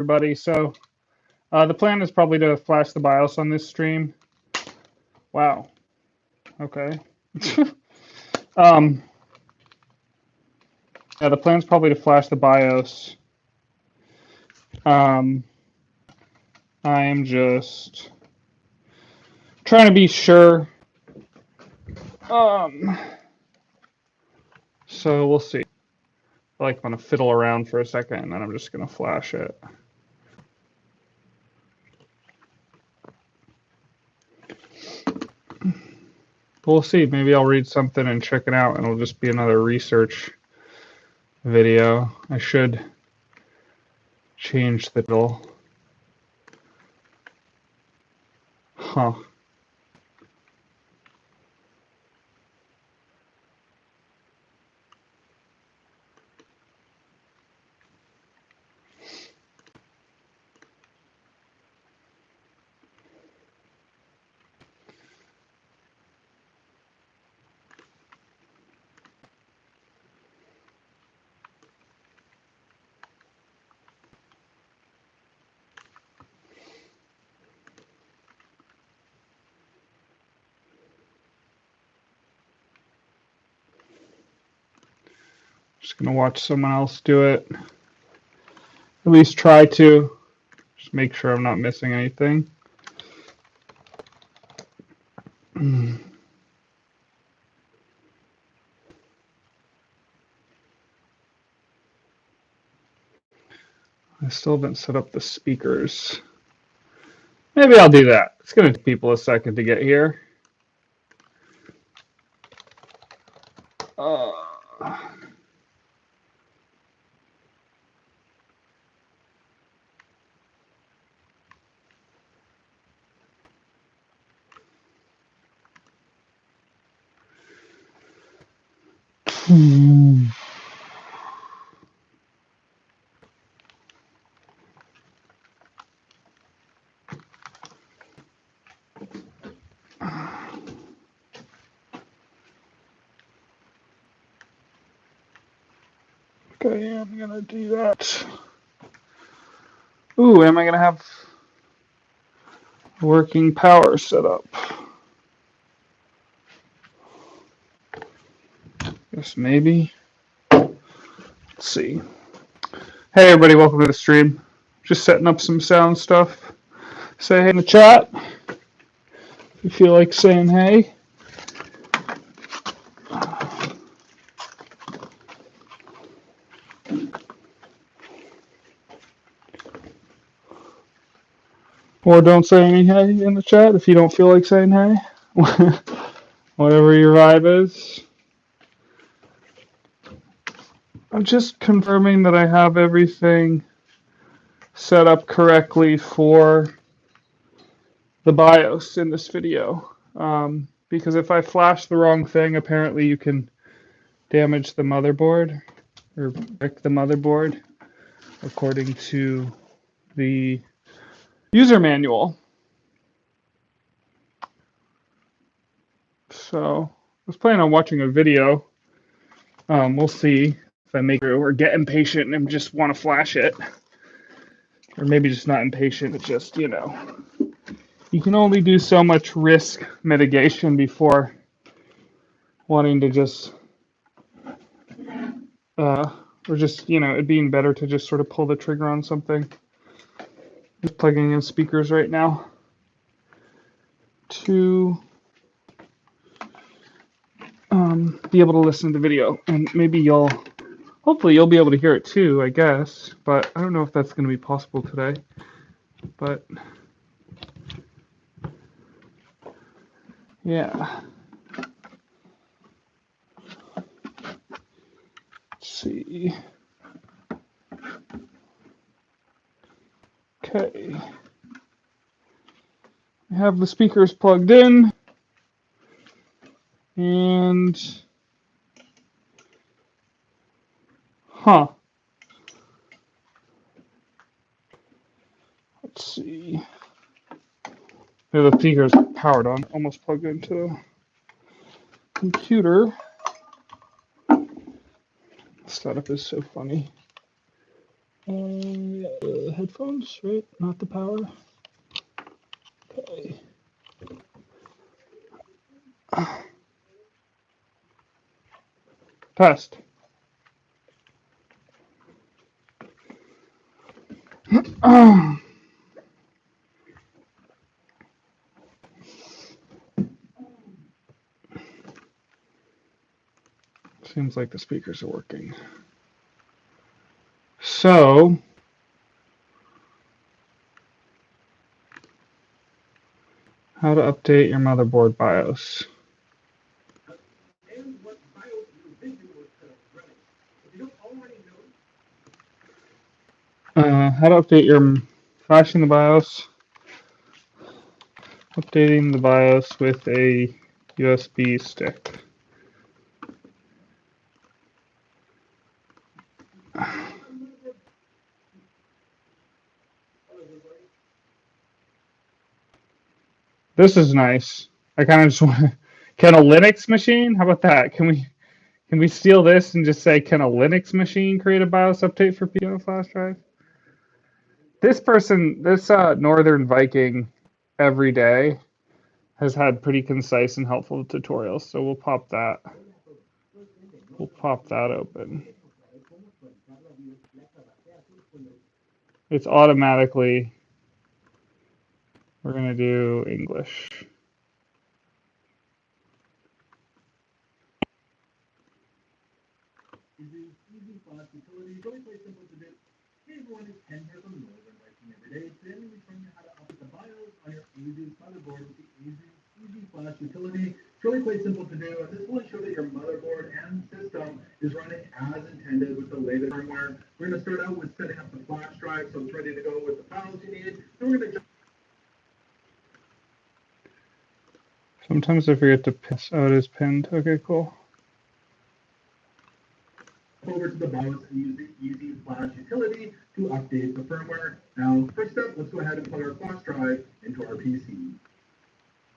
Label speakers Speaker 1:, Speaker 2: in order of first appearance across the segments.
Speaker 1: everybody. So the plan is probably to flash the BIOS on this stream. Wow. Okay. Yeah, the plan's probably to flash the BIOS. I am just trying to be sure. So we'll see. I want to fiddle around for a second, and then I'm just going to flash it. We'll see. Maybe I'll read something and check it out, and it'll just be another research video. I should change the title. Huh. Just gonna watch someone else do it. At least try to. Just make sure I'm not missing anything. I still haven't set up the speakers. Maybe I'll do that. It's gonna take people a second to get here. Okay, I'm gonna do that. Ooh, am I gonna have working power set up? Guess maybe. Let's see. Hey everybody, welcome to the stream. Just setting up some sound stuff. Say hey in the chat if you feel like saying hey. Or don't say any hey in the chat if you don't feel like saying hey. Whatever your vibe is. I'm just confirming that I have everything set up correctly for the BIOS in this video. Because if I flash the wrong thing, apparently you can damage the motherboard or break the motherboard according to the user manual. So I was planning on watching a video. We'll see if I make it or get impatient and just want to flash it. Or maybe just not impatient, but just, you can only do so much risk mitigation before wanting to just, or just, it being better to just sort of pull the trigger on something. Just plugging in speakers right now to be able to listen to the video. And maybe hopefully you'll be able to hear it too, I guess. But I don't know if that's going to be possible today. But yeah. Let's see. Okay. I have the speakers plugged in. And let's see. Yeah, the speaker's powered on, almost plugged into the computer. Setup is so funny. Headphones, right? Not the power. Okay. Test. Seems like the speakers are working. So, how to update your motherboard BIOS. How to update your flashing the BIOS, updating the BIOS with a USB stick. This is nice. I kind of just want. Can a Linux machine? How about that? Can we steal this and just say, can a Linux machine create a BIOS update for PC on a flash drive? This person, this Northern Viking, every day has had pretty concise and helpful tutorials. So we'll pop that. We'll pop that open. It's automatically. We're gonna do English. Hey everyone, it's Ken here from Northern Viking Everyday. Today I'm going to be showing you how to update the BIOS on your Asus motherboard with the Asus Easy Flash utility. It's really quite simple to do, and this will ensure that your motherboard and system is running as intended with the latest firmware. We're going to start out with setting up the flash drive so it's ready to go with the files you need. Then we're going to Sometimes I forget to piss. Oh, it is pinned. Okay, cool. Over to the BIOS and use the Easy Flash utility to update the firmware. Now, first up, let's go ahead and put our flash drive into our PC.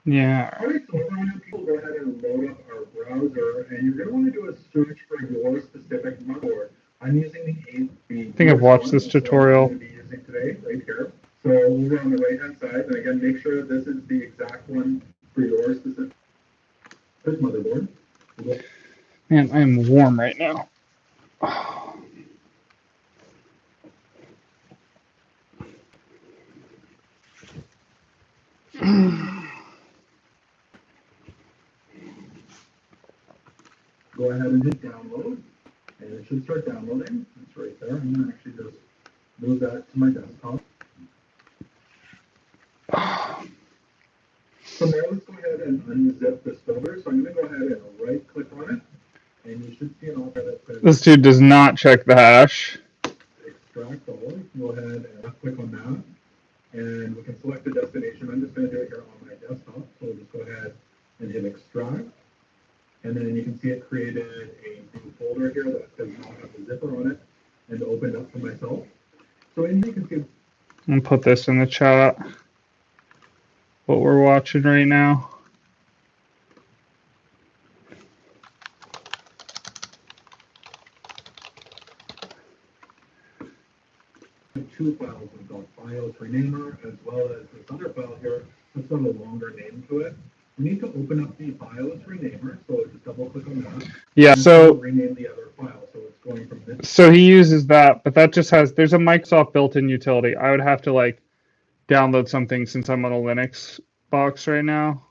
Speaker 1: Yeah. All right, so what we're going to do, go ahead and load up our browser, and you're going to want to do a search for your specific motherboard. I'm using the I think I've watched this tutorial. I'm going to be using today, right here. So over on the right-hand side, and again, make sure this is the exact one for your specific motherboard. Man, I'm warm right now. Go ahead and hit download, and it should start downloading. It's right there. I'm going to actually just move that to my desktop. From there, let's go ahead and unzip this folder. So I'm going to go ahead and right-click on it, and you should see an option that says... This dude does not check the hash. Extract all. Go ahead and click on that, and we can select the destination. I'm just going to do it here on my desktop. So we'll just go ahead and hit extract. And then you can see it created a new folder here that does not have the zipper on it and opened up for myself. So in here you can see... I'm going to put this in the chat, what we're watching right now. Two files. We've got BIOS renamer as well as this other file here that's got a longer name to it. We need to open up the BIOS renamer, so just double click on that. Yeah, so rename the other file. So it's going from this. So he uses that, but that just has, there's a Microsoft built-in utility. I would have to like download something since I'm on a Linux box right now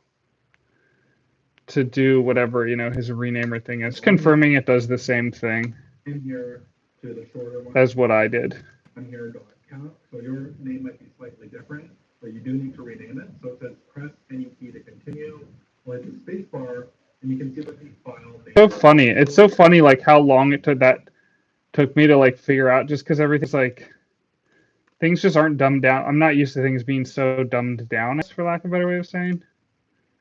Speaker 1: to do whatever, you know, his renamer thing is. Confirming it does the same thing in here to the shorter one as what I did. I'm here .cap, so your name might be slightly different, but you do need to rename it. So it says press any key to continue, like the space bar, and you can see what the file name. So funny. It's so funny, like how long it took me to like figure out, just because everything's like, things just aren't dumbed down. I'm not used to things being so dumbed down, for lack of a better way of saying.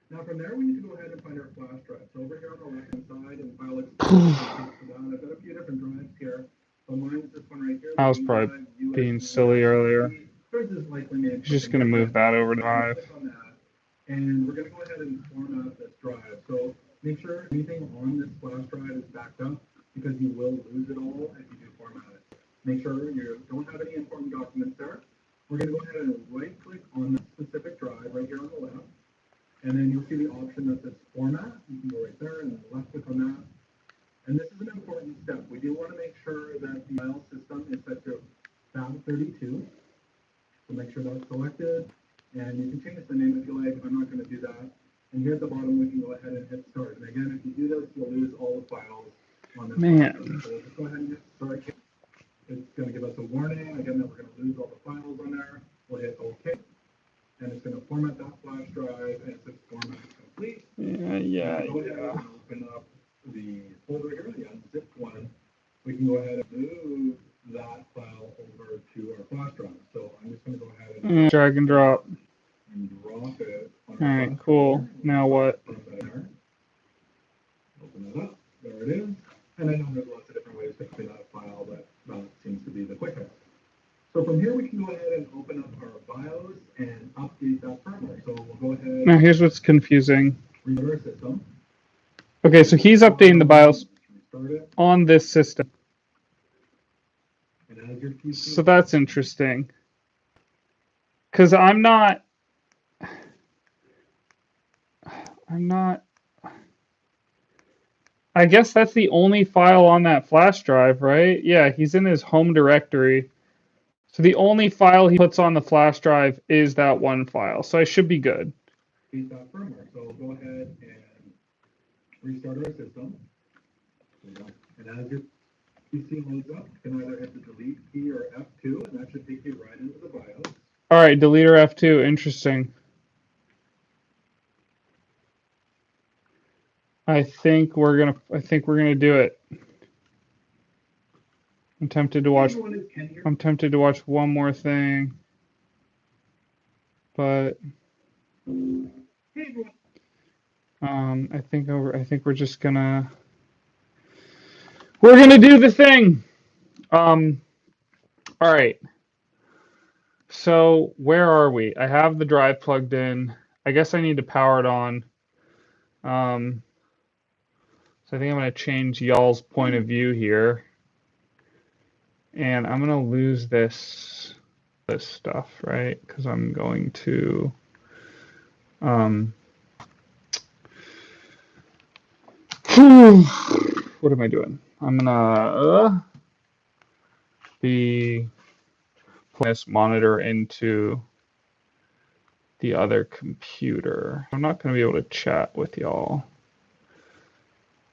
Speaker 1: Now from there, we need to go ahead and find our flash drive. So over here on the left-hand side, and file explorer, I've got a few different drives here. So mine's this one right here. I was probably being silly earlier. He's just going to move that over to Drive. And we're going to go ahead and format this drive. So make sure anything on this flash drive is backed up, because you will lose it all if you do format it.
Speaker 2: Make sure you don't have any important documents there. We're going to go ahead and right-click on the specific drive right here on the left, and then you'll see the option that says Format. You can go right there and then left-click on that. And this is an important step. We do want to make sure that the file system is set to FAT32. So make sure that's selected, and you can change the name if you like. I'm not going to do that. And here at the bottom, we can go ahead and hit start. And again, if you do this, you'll lose all the files on this.
Speaker 1: Man.
Speaker 2: So just go ahead and hit start. It's going to give us a warning again that we're going to lose all the files on there. We'll hit OK, and it's going to format that flash drive, and it says format complete.
Speaker 1: Yeah.
Speaker 2: Go ahead and open up the folder here, the unzipped one. We can go ahead and move that file over to our flash drive. So I'm just going to go ahead and
Speaker 1: drag and drop.
Speaker 2: Drop it.
Speaker 1: All right, cool. Now what?
Speaker 2: Open it up. There it is. And I know there's lots of different ways to copy that file, but that seems to be the quickest. So from here, we can go ahead and open up our BIOS and update that firmware. So we'll go ahead.
Speaker 1: Now here's what's confusing.
Speaker 2: Restart our system.
Speaker 1: Okay, so he's updating the BIOS on this system. So that's interesting. Because I'm not. I guess that's the only file on that flash drive, right? Yeah, he's in his home directory. So the only file he puts on the flash drive is that one file. So I should be good.
Speaker 2: Firmware. So we'll go ahead and restart our system. And as your PC loads up, you can either hit the delete key or F2, and that should take you right into the BIOS.
Speaker 1: All right, delete or F2. Interesting. I think we're gonna do it. I'm tempted to watch one more thing, but I think we're just gonna do the thing. All right. So where are we? I have the drive plugged in. I guess I need to power it on. So I think I'm going to change y'all's point of view here. And I'm going to lose this stuff, right? Because I'm going to what am I doing? I'm going to be putting this monitor into the other computer. I'm not going to be able to chat with y'all.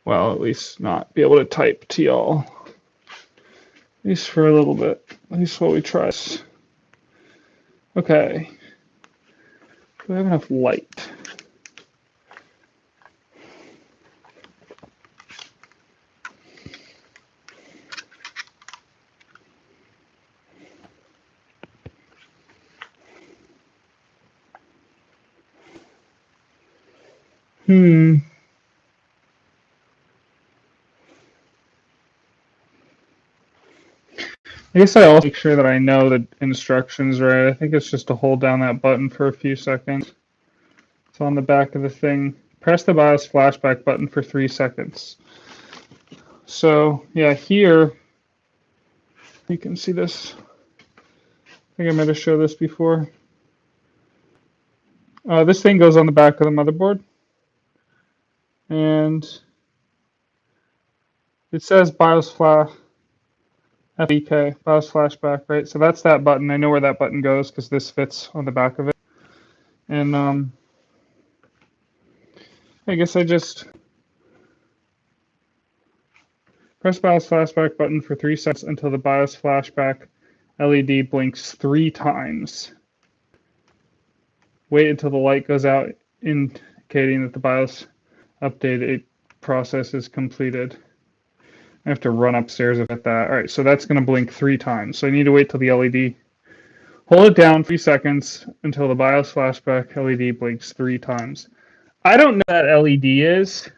Speaker 1: Well, at least not be able to type to y'all. At least for a little bit. At least while we try. Okay. Do I have enough light? I guess I also make sure that I know the instructions right. I think it's just to hold down that button for a few seconds. It's on the back of the thing. Press the BIOS flashback button for 3 seconds. So yeah, here you can see this. I think I might have showed this before. This thing goes on the back of the motherboard. And it says BIOS flash. FEK, BIOS flashback, right? So that's that button. I know where that button goes because this fits on the back of it. And I guess I just press BIOS flashback button for 3 seconds until the BIOS flashback LED blinks 3 times. Wait until the light goes out, indicating that the BIOS update process is completed. I have to run upstairs at that. All right, so that's going to blink 3 times. So I need to wait till the LED. Hold it down 3 seconds until the BIOS flashback LED blinks 3 times. I don't know what that LED is.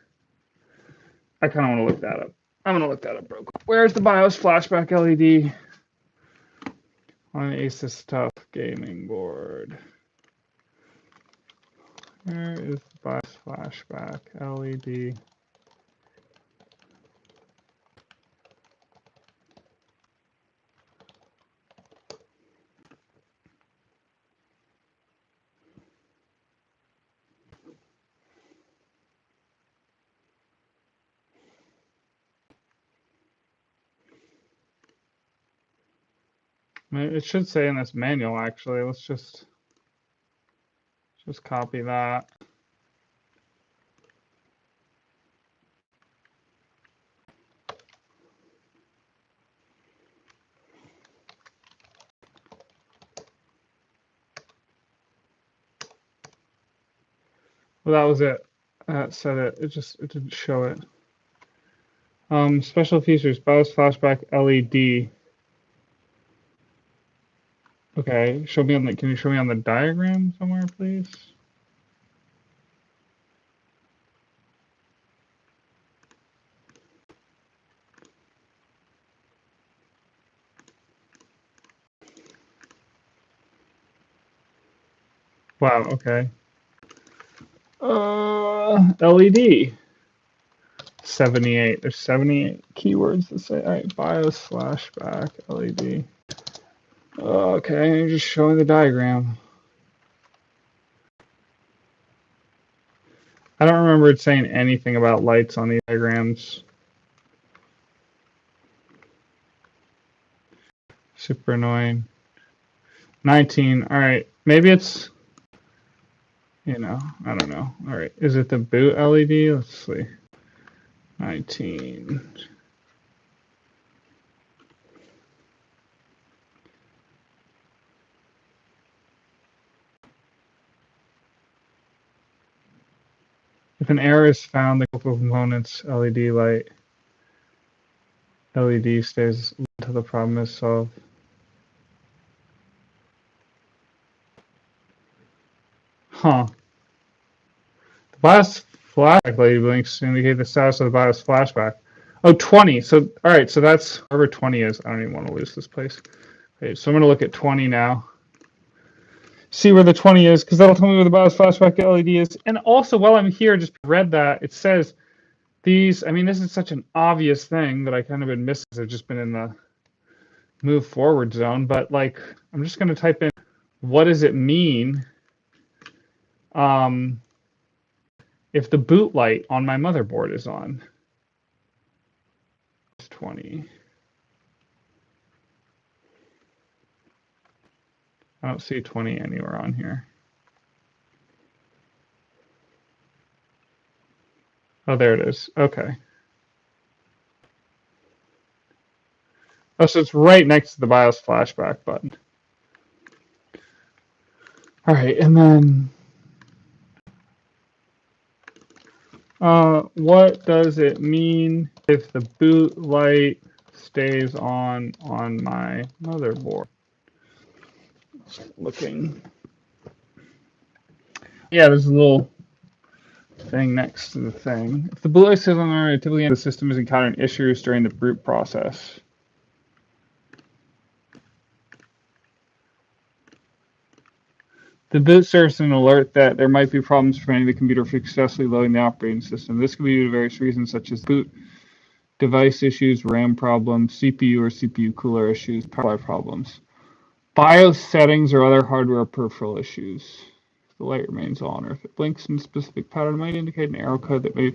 Speaker 1: I kind of want to look that up. I'm going to look that up real quick. Where's the BIOS flashback LED on an Asus TUF gaming board? Where is the BIOS flashback LED? It should say in this manual, actually. Let's just copy that. Well, that was it. That said it. It didn't show it. Special features, BIOS flashback LED. Okay, show me on the. Can you show me on the diagram somewhere, please? Wow. Okay. LED. 78. There's 78 keywords to say. All right, BIOS flashback LED. Okay, just showing the diagram. I don't remember it saying anything about lights on these diagrams. Super annoying. 19. All right, maybe it's, I don't know. All right, is it the boot LED? Let's see. 19. If an error is found, the local components LED light LED stays until the problem is solved. Huh. The BIOS flashback LED blinks to indicate the status of the BIOS flashback. Oh, 20. So, all right, so that's wherever 20 is. I don't even want to lose this place. Okay, so I'm going to look at 20 now. See where the 20 is, because that'll tell me where the BIOS flashback LED is. And also, while I'm here, just read that, it says these, I mean, this is such an obvious thing that I kind of been missing. I've just been in the move forward zone, but like, I'm just going to type in, what does it mean if the boot light on my motherboard is on? 20. I don't see 20 anywhere on here. Oh, there it is. Okay. Oh, so it's right next to the BIOS flashback button. All right, and then what does it mean if the boot light stays on my motherboard? Looking. Yeah, there's a little thing next to the thing. If the boot light stays on, typically the system is encountering issues during the boot process. The boot serves an alert that there might be problems preventing the computer from successfully loading the operating system. This could be due to various reasons, such as boot device issues, RAM problems, CPU or CPU cooler issues, power problems, BIOS settings, or other hardware peripheral issues. If the light remains on, or if it blinks in a specific pattern, it might indicate an error code that may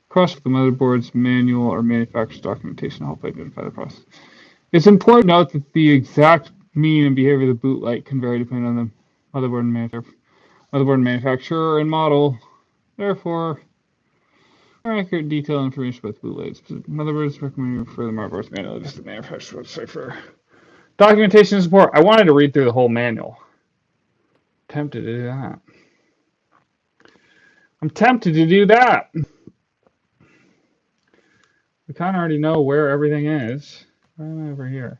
Speaker 1: cross with the motherboard's manual or manufacturer's documentation to help identify the process. It's important to note that the exact meaning and behavior of the boot light can vary depending on the motherboard manufacturer and model. Therefore, more accurate detailed information about the boot lights. Motherboards recommend for the motherboard's manual. Just the manufacturer's website for documentation and support. I wanted to read through the whole manual. Tempted to do that. I'm tempted to do that. We kind of already know where everything is. Why am I over here?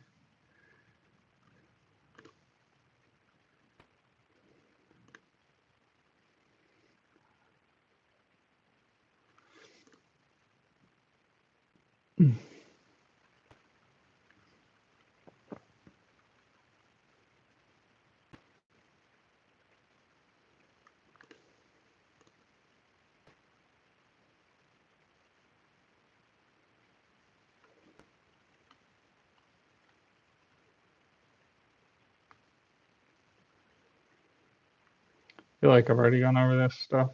Speaker 1: I feel like I've already gone over this stuff.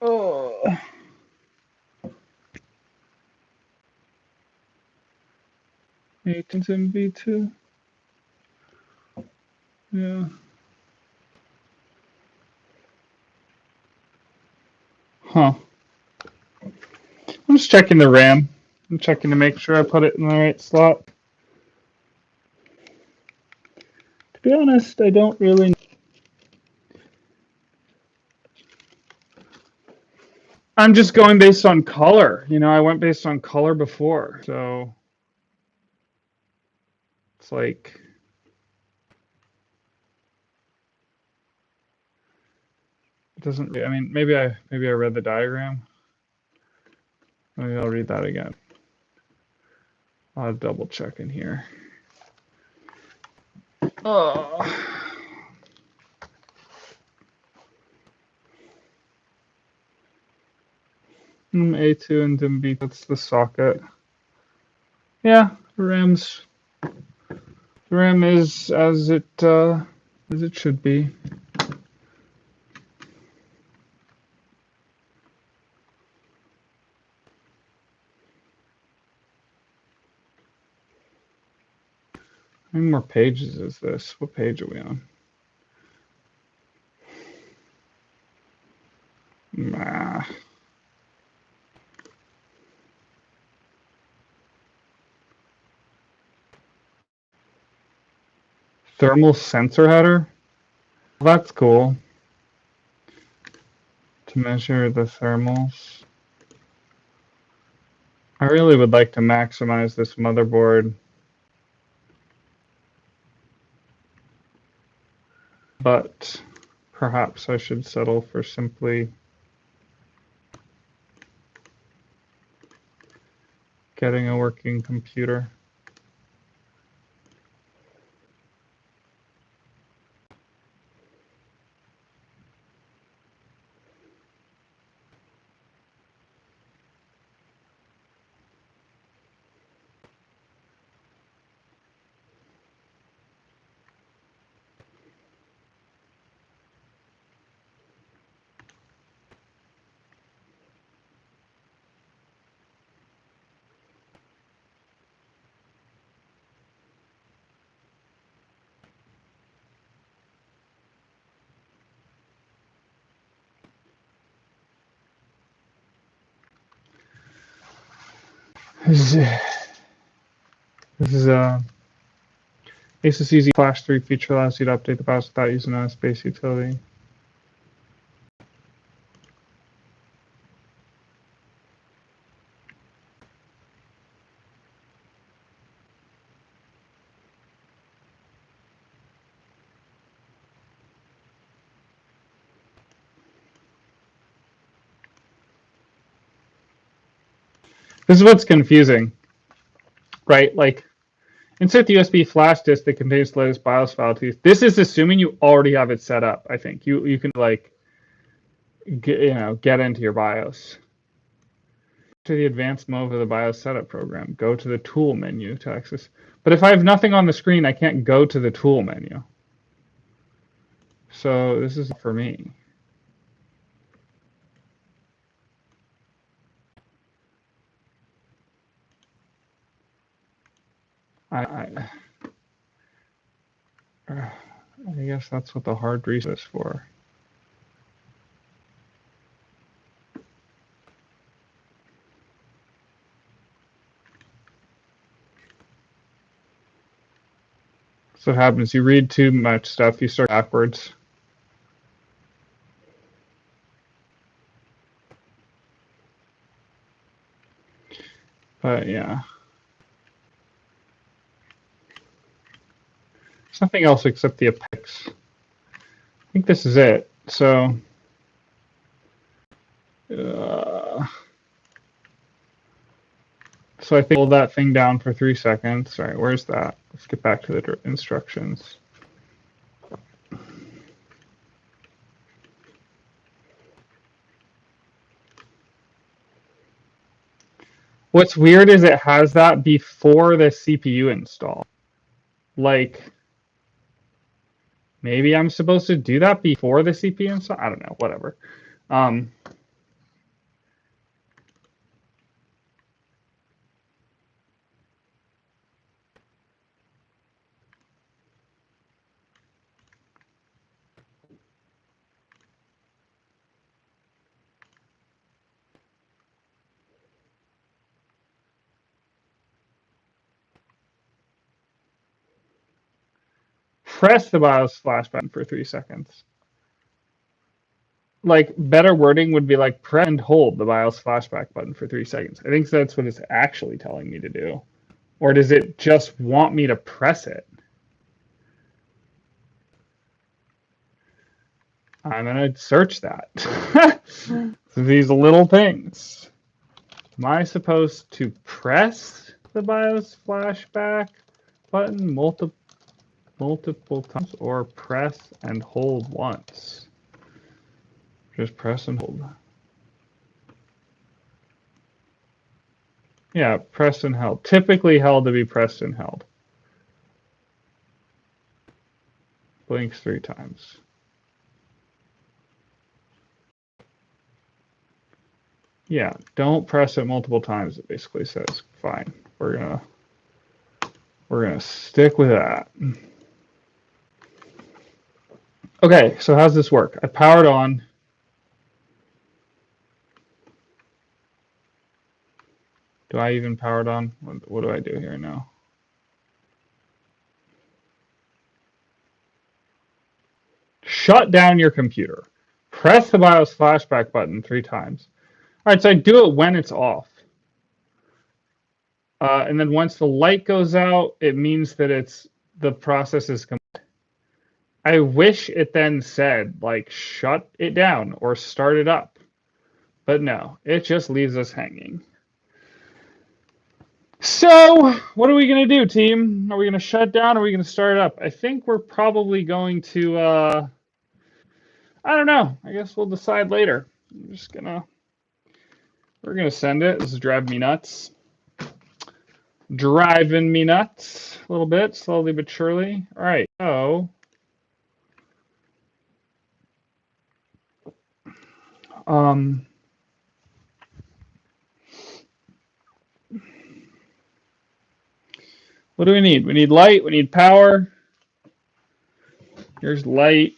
Speaker 1: Oh. A2 and B2. Yeah. Huh. I'm just checking the RAM. I'm checking to make sure I put it in the right slot. To be honest, I don't really. I'm just going based on color. You know, I went based on color before, so it's like it doesn't. I mean, maybe I read the diagram. Maybe I'll read that again. I'll double check in here. Oh. A2 and DIMM B. That's the socket. Yeah, the RAM is as it should be. How many more pages is this? What page are we on? Nah. Thermal sensor header? That's cool. To measure the thermals. I really would like to maximize this motherboard. But perhaps I should settle for simply getting a working computer. This is Asus Easy Flash 3 feature allows you to update the BIOS without using a space utility. This is what's confusing, right? Like, insert the USB flash disk that contains the latest BIOS file to use. This is assuming you already have it set up. I think you can like get into your BIOS. To the advanced mode of the BIOS setup program. Go to the tool menu to access. But if I have nothing on the screen, I can't go to the tool menu. So this is for me. I guess that's what the hard reset is for. So what happens, you read too much stuff, you start backwards. But yeah. There's nothing else except the appendix. I think this is it. So so I think hold that thing down for 3 seconds. All right, where's that? Let's get back to the instructions. What's weird is it has that before the CPU install. Like, maybe I'm supposed to do that before the CPU install? I don't know, whatever. press the BIOS flash button for 3 seconds. Like, better wording would be like press and hold the BIOS flashback button for 3 seconds. I think that's what it's actually telling me to do. Or does it just want me to press it? I'm going to search that. These little things. Am I supposed to press the BIOS flashback button multiple times or press and hold once? Just press and hold. Yeah, pressed and held. Typically held to be pressed and held. Blinks 3 times. Yeah, don't press it multiple times, it basically says. Fine. We're gonna stick with that. Okay, so how's this work? I powered on. Do I even power it on? What do I do here now? Shut down your computer. Press the BIOS flashback button 3 times. All right, so I do it when it's off. And then once the light goes out, it means that the process is complete. I wish it then said, like, shut it down or start it up. But no, it just leaves us hanging. So, what are we going to do, team? Are we going to shut down or are we going to start it up? I think we're probably going to, I don't know. I guess we'll decide later. We're going to send it. This is driving me nuts. Driving me nuts a little bit, slowly but surely. All right, so, what do we need? We need light, we need power. Here's light.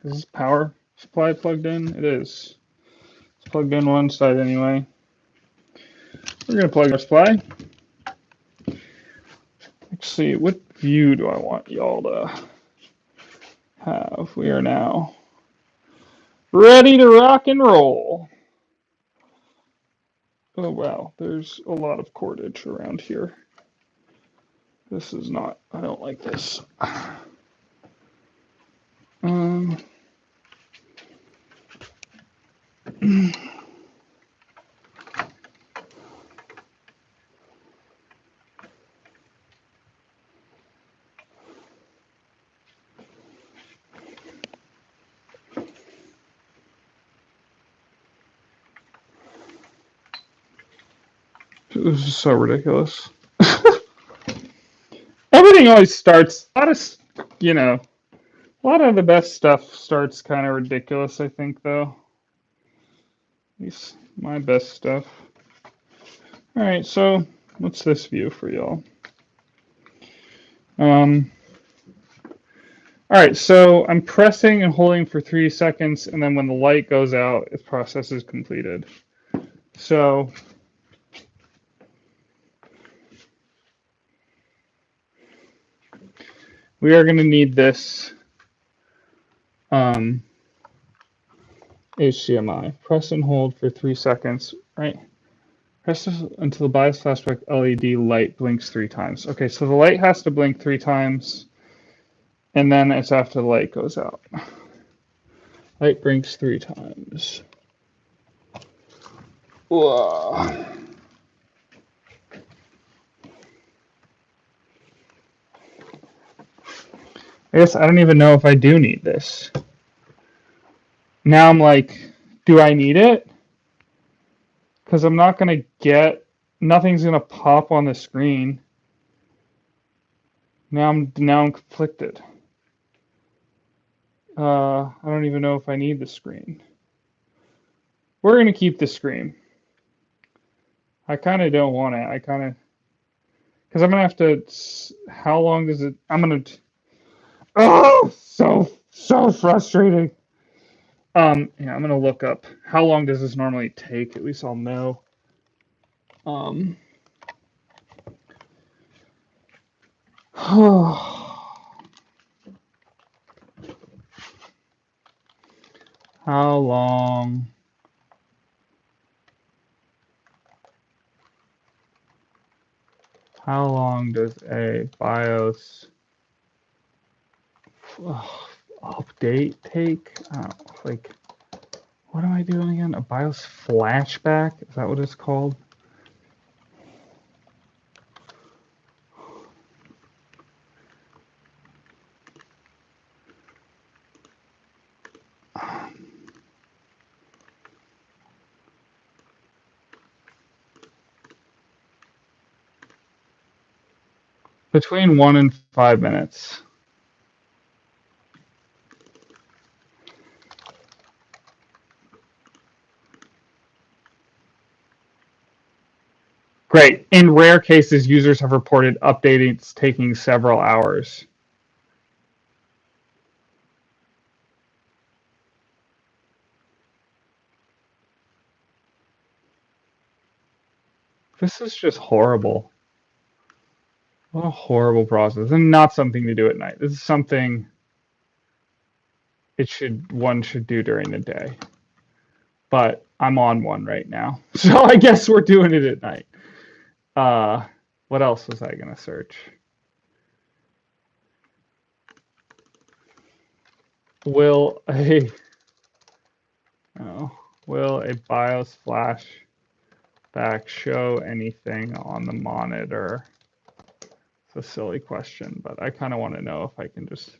Speaker 1: Is this power supply plugged in? It is. It's plugged in one side anyway. We're going to plug our supply. Let's see, what view do I want y'all to have? We are now ready to rock and roll. Oh wow, there's a lot of cordage around here. This is not, I don't like this. This is so ridiculous. Everything always starts, a lot of the best stuff starts kind of ridiculous, I think, though. At least my best stuff. All right, so what's this view for y'all? All right, so I'm pressing and holding for 3 seconds, and then when the light goes out, its process is completed. So we are going to need this HDMI. Press and hold for 3 seconds, right? Press until the BIOS flashback LED light blinks 3 times. Okay, so the light has to blink 3 times, and then it's after the light goes out. Light blinks 3 times. Whoa. I guess I don't even know if I do need this. Now I'm like, do I need it? Because I'm not going to nothing's going to pop on the screen. Now I'm conflicted. I don't even know if I need the screen. We're going to keep the screen. I kind of don't want it. Because I'm going to have to, how long does it, so frustrating. Yeah, I'm going to look up how long does this normally take. At least I'll know. How long does a BIOS update take? Like, what am I doing again? A BIOS flashback? Is that what it's called? Between 1 and 5 minutes. Great. In rare cases, users have reported updates taking several hours. This is just horrible. What a horrible process, and not something to do at night. This is something one should do during the day. But I'm on one right now, so I guess we're doing it at night. What else was I gonna search? Will a BIOS flashback show anything on the monitor? It's a silly question, but I kind of want to know if I can just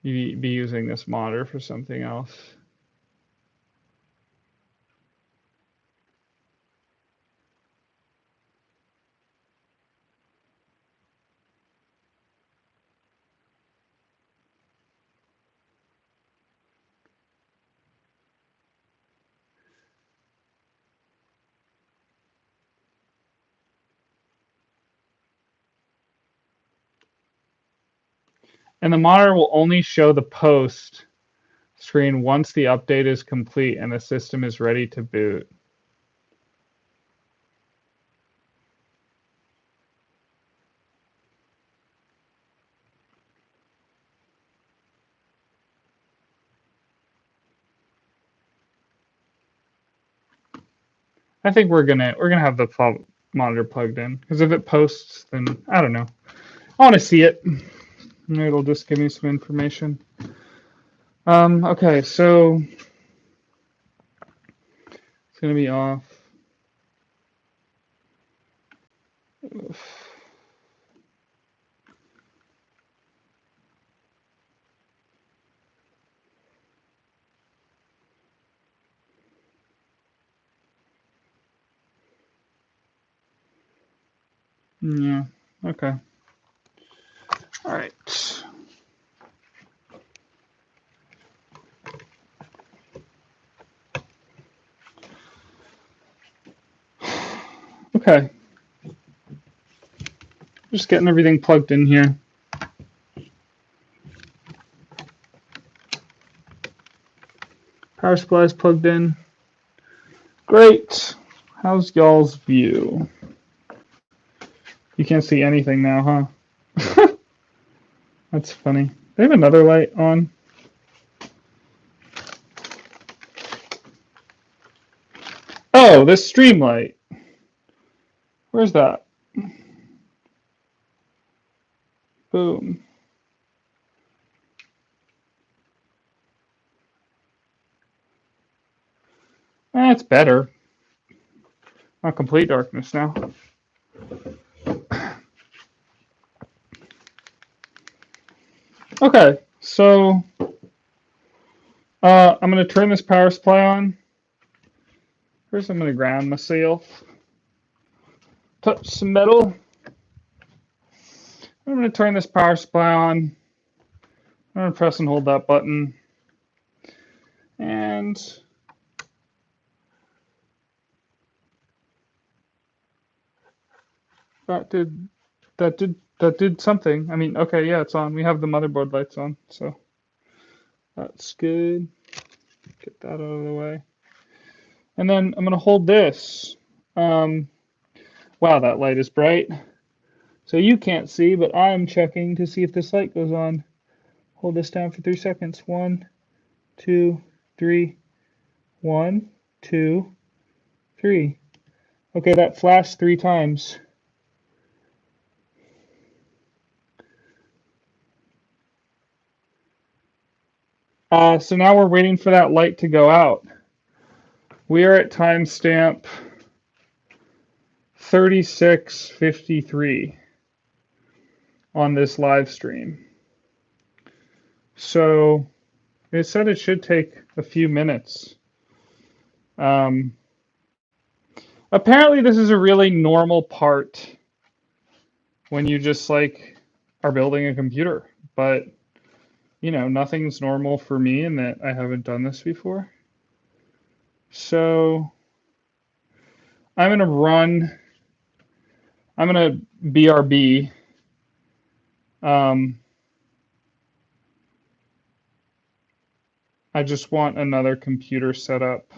Speaker 1: be using this monitor for something else. And the monitor will only show the post screen once the update is complete and the system is ready to boot. I think we're gonna have the monitor plugged in, because if it posts, then I don't know. I want to see it. It'll just give me some information. Okay, so it's gonna be off. Yeah, okay. All right. Okay. Just getting everything plugged in here. Power supply is plugged in. Great. How's y'all's view? You can't see anything now, huh? That's funny. They have another light on. Oh, this stream light. Where's that? Boom. That's better. Not complete darkness now. Okay, so I'm going to turn this power supply on. First, I'm going to ground myself. Touch some metal. I'm going to turn this power supply on. I'm going to press and hold that button. And that did something. I mean, okay, yeah, it's on. We have the motherboard lights on, so that's good. Get that out of the way. And then I'm going to hold this. Wow, that light is bright. So you can't see, but I'm checking to see if this light goes on. Hold this down for 3 seconds. 1, 2, 3. 1, 2, 3. Okay, that flashed 3 times. So now we're waiting for that light to go out. We are at timestamp 36:53 on this live stream. So it said it should take a few minutes. Apparently this is a really normal part when you just like are building a computer, but you know, nothing's normal for me in that I haven't done this before. So I'm gonna BRB. I just want another computer set up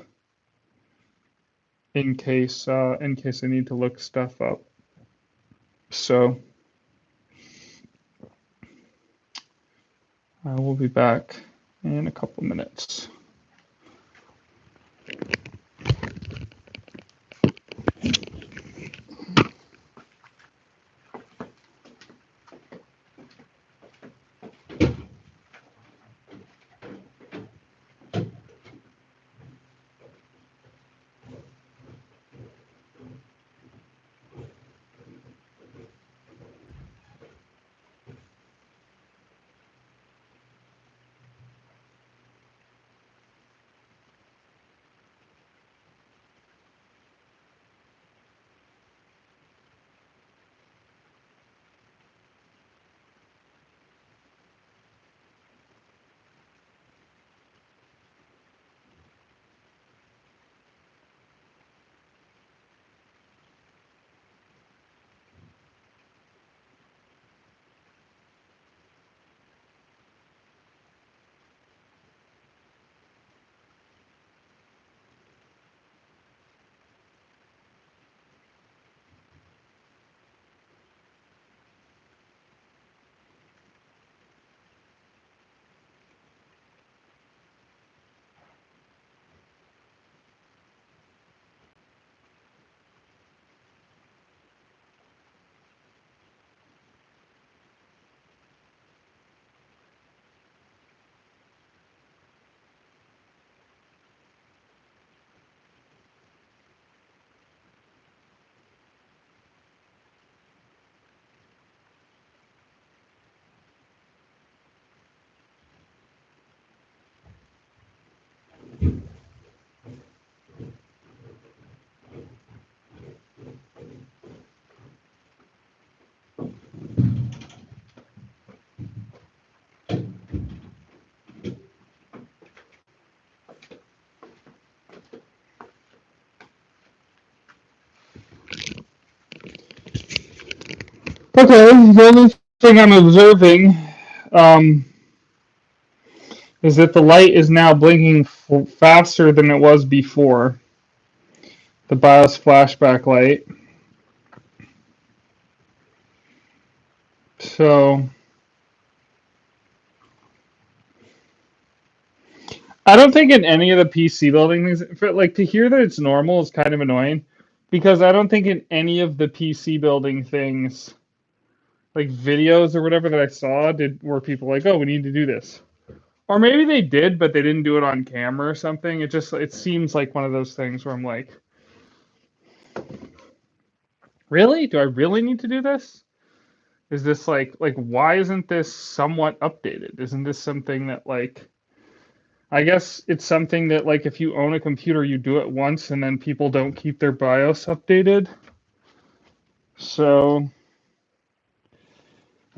Speaker 1: in case I need to look stuff up. So I will be back in a couple minutes. Okay, the only thing I'm observing is that the light is now blinking faster than it was before. The BIOS flashback light. So I don't think in any of the PC building things, like to hear that it's normal is kind of annoying because I don't think in any of the PC building things, like videos or whatever that I saw, were people like, oh, we need to do this. Or maybe they did, but they didn't do it on camera or something. It seems like one of those things where I'm like, really? Do I really need to do this? Is this like why isn't this somewhat updated? Isn't this something that like I guess it's something that like if you own a computer you do it once and then people don't keep their BIOS updated. So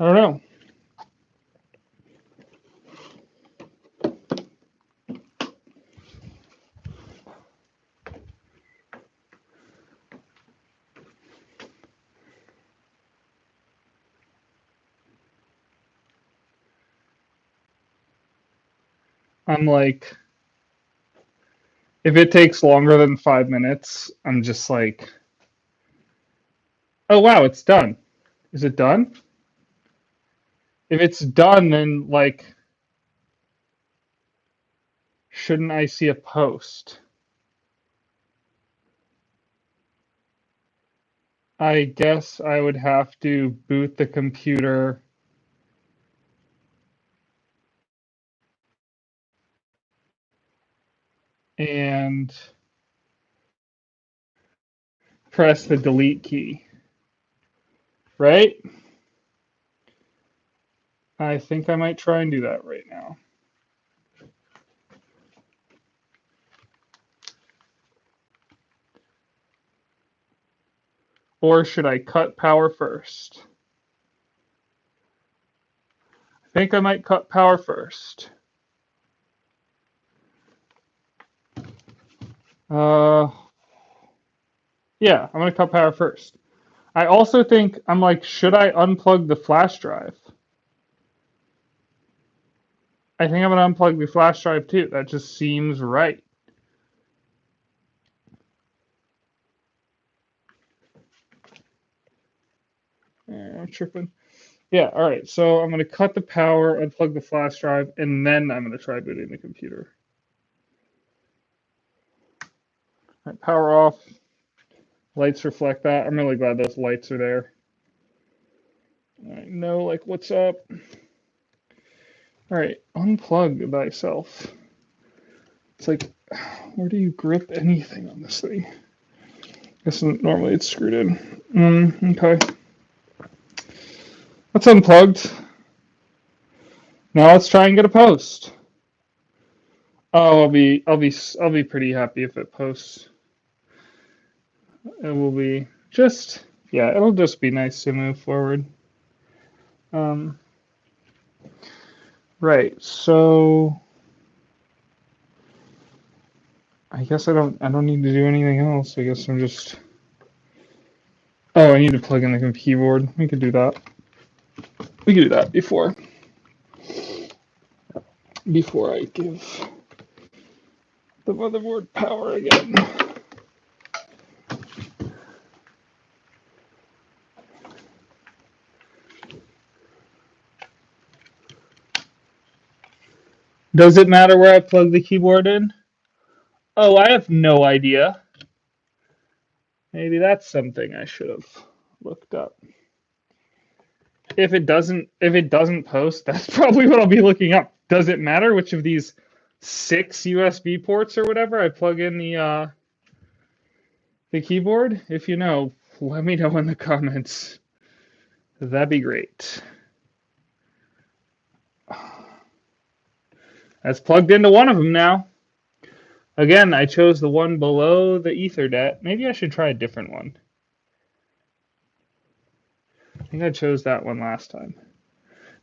Speaker 1: I don't know. I'm like if it takes longer than 5 minutes, I'm just like, oh wow, it's done. Is it done? If it's done, then like, shouldn't I see a post? I guess I would have to boot the computer and press the delete key, right? I think I might try and do that right now. Or should I cut power first? I think I might cut power first. Yeah, I'm going to cut power first. I also think, I'm like, should I unplug the flash drive? I think I'm going to unplug the flash drive too. That just seems right. I'm tripping. Yeah, all right. So I'm going to cut the power, unplug the flash drive, and then I'm going to try booting the computer. All right, power off. Lights reflect that. I'm really glad those lights are there. I know, like, what's up? All right, unplug thyself. It's like, where do you grip anything on this thing? I guess normally it's screwed in. Okay. That's unplugged. Now let's try and get a post. Oh, I'll be pretty happy if it posts. It will be just, yeah, it'll just be nice to move forward. Right, so I guess I don't need to do anything else. I guess I'm just, oh, I need to plug in the keyboard. We could do that. We could do that before I give the motherboard power again. Does it matter where I plug the keyboard in? Oh, I have no idea. Maybe that's something I should have looked up. If it doesn't post, that's probably what I'll be looking up. Does it matter which of these 6 USB ports or whatever I plug in the keyboard? If you know, let me know in the comments. That'd be great. That's plugged into one of them now. Again, I chose the one below the Ethernet. Maybe I should try a different one. I think I chose that one last time.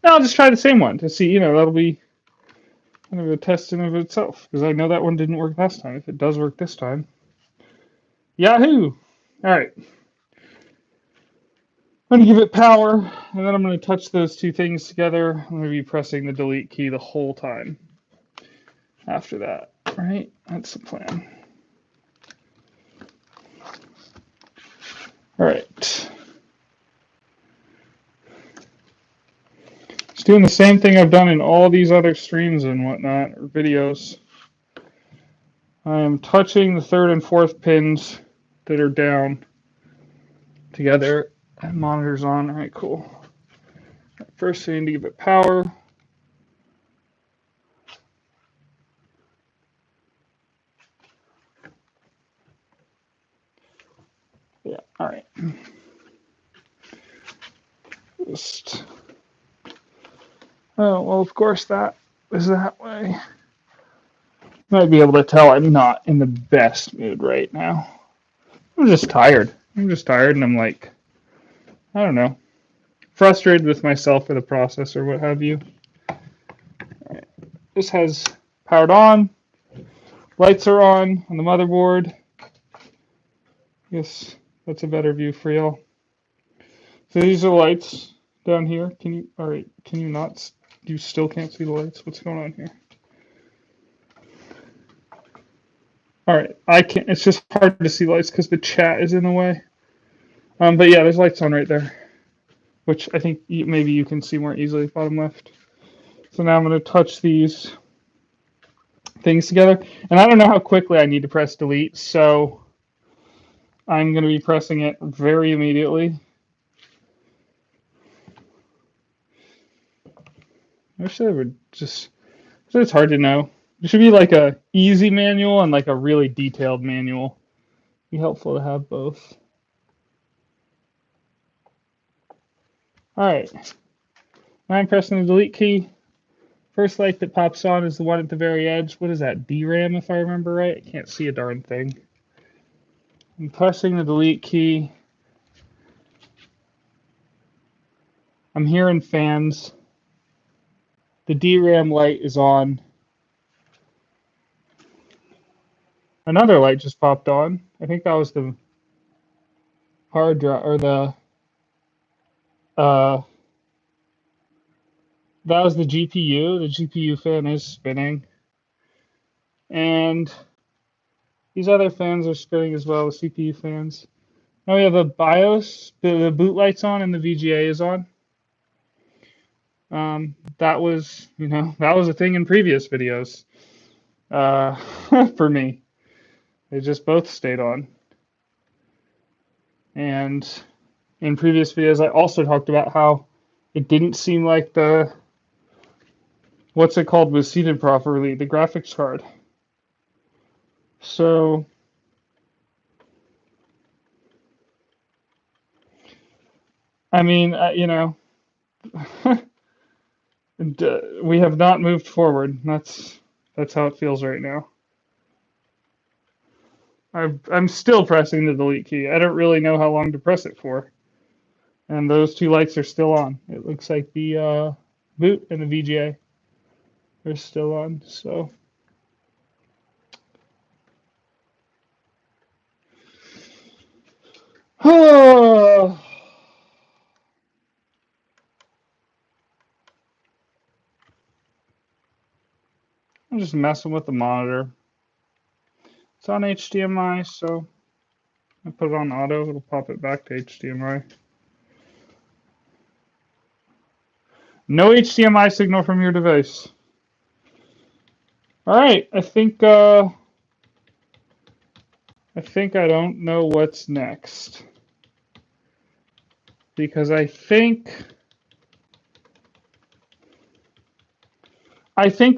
Speaker 1: No, I'll just try the same one to see, that'll be kind of a test in of itself, because I know that one didn't work last time. If it does work this time, yahoo! All right. I'm going to give it power, and then I'm going to touch those two things together. I'm going to be pressing the delete key the whole time after that, right? That's the plan. All right. Just doing the same thing I've done in all these other streams and whatnot, or videos. I am touching the 3rd and 4th pins that are down together. And monitor's on. All right, cool. First, I need to give it power. Yeah, all right. Just, oh, well, of course that is that way. You might be able to tell I'm not in the best mood right now. I'm just tired. And I'm like, I don't know, frustrated with myself for the process or what have you. All right. This has powered on. Lights are on the motherboard. I guess that's a better view for y'all. So these are the lights down here. All right, can you not, you still can't see the lights? What's going on here? All right, I can't, it's just hard to see lights because the chat is in the way. But yeah, there's lights on right there, which I think maybe you can see more easily, bottom left. So now I'm going to touch these things together. And I don't know how quickly I need to press delete, so I'm going to be pressing it very immediately. I wish they would just, it's hard to know. There should be like a easy manual and like a really detailed manual. Be helpful to have both. All right, now I'm pressing the delete key. First light that pops on is the one at the very edge. What is that, DRAM if I remember right? I can't see a darn thing. I'm pressing the delete key. I'm hearing fans. The DRAM light is on. Another light just popped on. I think that was the hard drive, or uh, that was the GPU. The GPU fan is spinning. And these other fans are spinning as well, the CPU fans. Now we have a BIOS, the boot light's on, and the VGA is on. That was, that was a thing in previous videos for me. They just both stayed on. And in previous videos, I also talked about how it didn't seem like what's it called, was seated properly, the graphics card. So, I mean, we have not moved forward. That's how it feels right now. I'm still pressing the delete key. I don't really know how long to press it for. And those two lights are still on. It looks like the boot and the VGA are still on. So, I'm just messing with the monitor. It's on HDMI, so I put it on auto. It'll pop it back to HDMI. No HDMI signal from your device. All right, I think I don't know what's next, because I think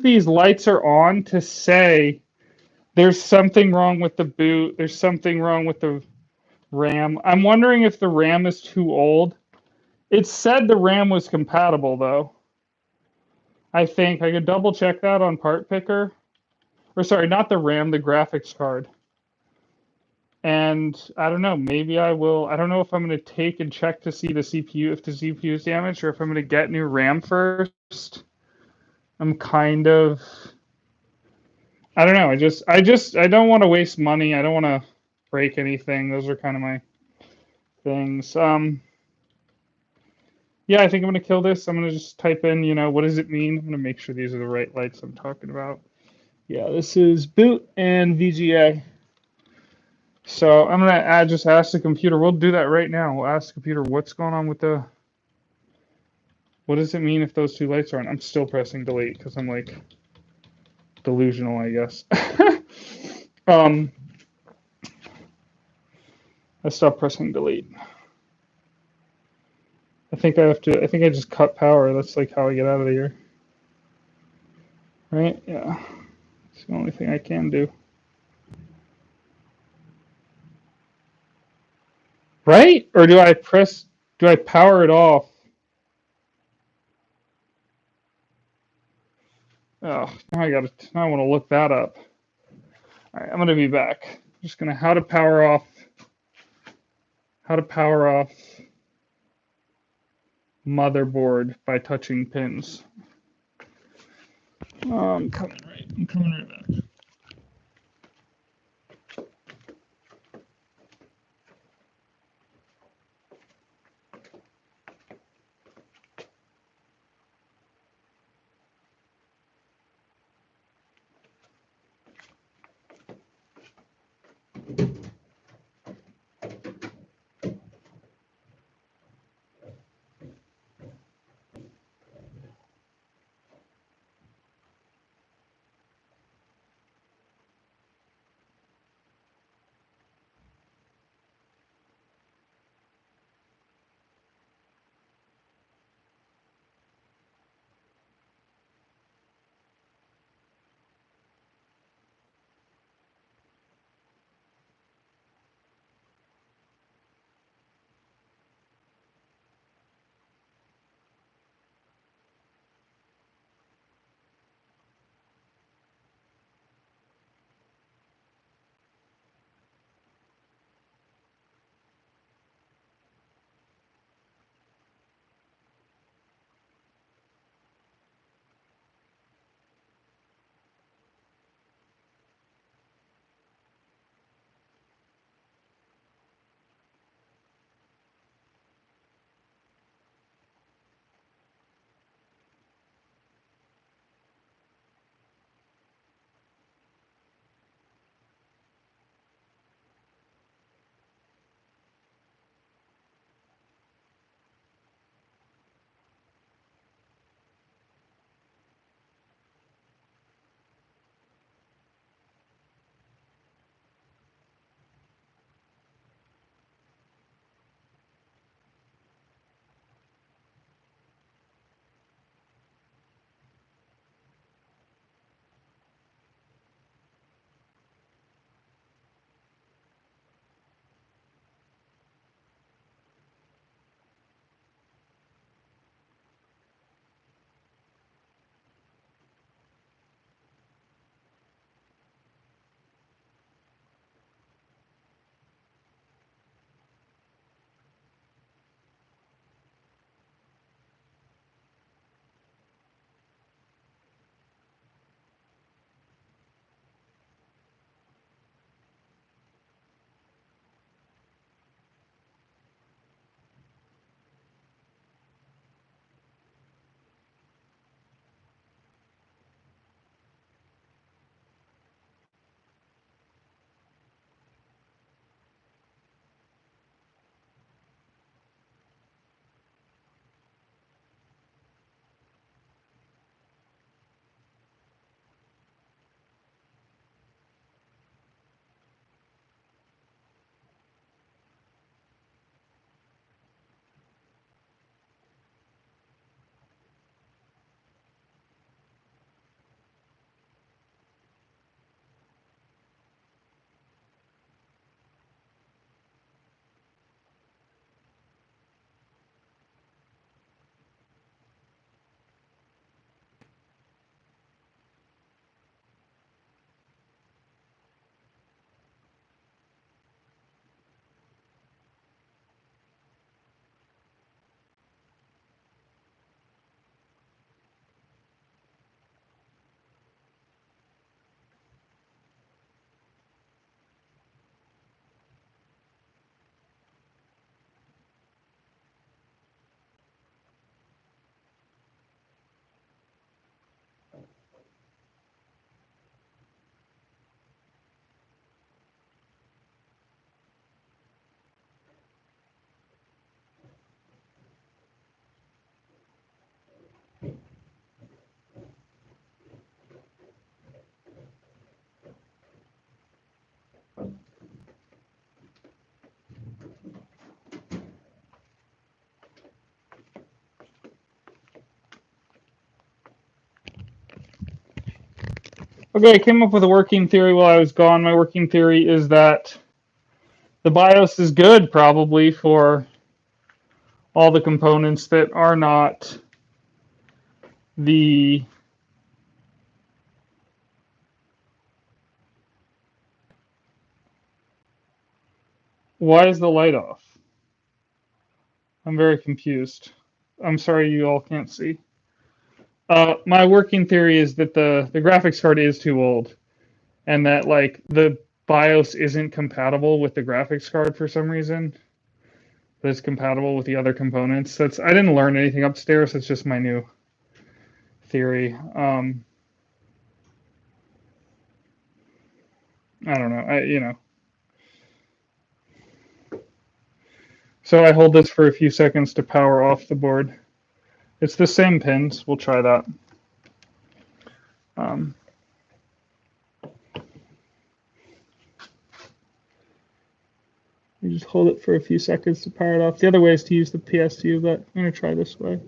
Speaker 1: these lights are on to say there's something wrong with the boot, there's something wrong with the RAM. I'm wondering if the RAM is too old. It said the RAM was compatible though. I think I could double check that on Part Picker. Or sorry, not the RAM, the graphics card. And I don't know, maybe I will. I don't know if I'm going to take and check to see the CPU, if the CPU is damaged, or if I'm going to get new RAM first. I'm kind of, I don't know. I don't want to waste money. I don't want to break anything. Those are kind of my things. Yeah, I think I'm going to kill this. I'm going to just type in, what does it mean? I'm going to make sure these are the right lights I'm talking about. Yeah, this is boot and VGA. So I'm gonna just ask the computer. We'll do that right now. We'll ask the computer what's going on with what does it mean if those two lights are on? I'm still pressing delete because I'm like delusional, I guess. I stopped pressing delete. I think I just cut power. That's like how I get out of here. Right? Yeah. It's the only thing I can do. Right? Or do I power it off? Oh, now I want to look that up. All right, I'm gonna be back. I'm just gonna how to power off motherboard by touching pins. I'm coming right back. Okay, I came up with a working theory while I was gone. My working theory is that the BIOS is good probably for all the components that are not the why is the light off? I'm very confused. I'm sorry you all can't see. My working theory is that the graphics card is too old, and that like the BIOS isn't compatible with the graphics card for some reason. But it's compatible with the other components. I didn't learn anything upstairs. It's just my new theory. I don't know. So I hold this for a few seconds to power off the board. It's the same pins. We'll try that. Um, you just hold it for a few seconds to power it off. The other way is to use the PSU, but I'm going to try this way.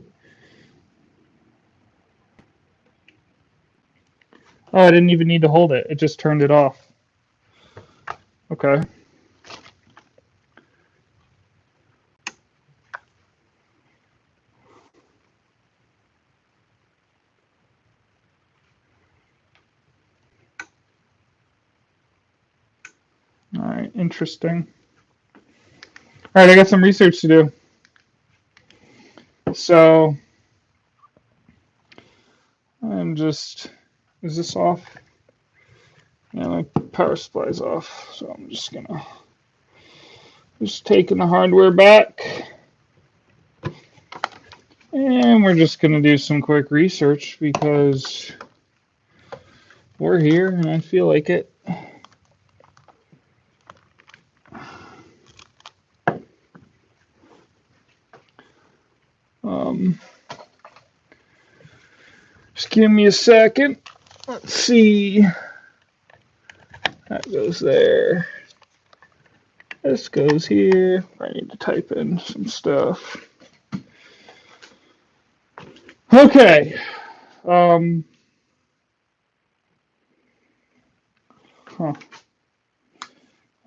Speaker 1: Oh, I didn't even need to hold it. It just turned it off. Okay. All right, interesting. All right, I got some research to do. So is this off? Yeah, my power supply's off. So I'm just taking the hardware back. And we're just gonna do some quick research because we're here and I feel like it. Just give me a second. Let's see. That goes there. This goes here. I need to type in some stuff. Okay. Huh.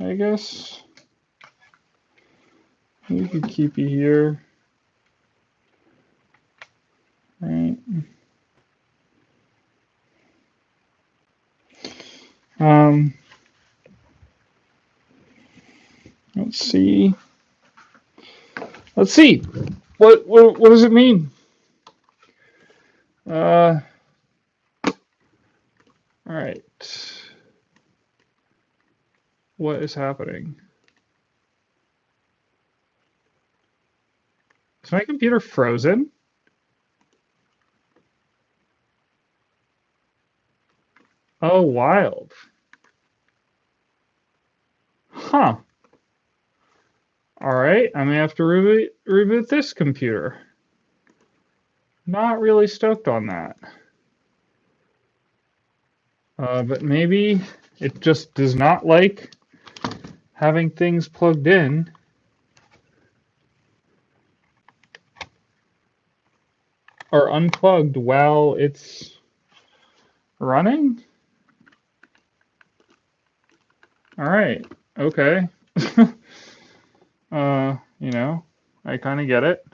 Speaker 1: I guess we could keep you here. Right. Let's see. Let's see. What does it mean? All right. What is happening? Is my computer frozen? Oh, wild. Huh. All right. I may have to reboot this computer. Not really stoked on that. But maybe it just does not like having things plugged in. Or unplugged while it's running? All right. Okay. You know, I kind of get it.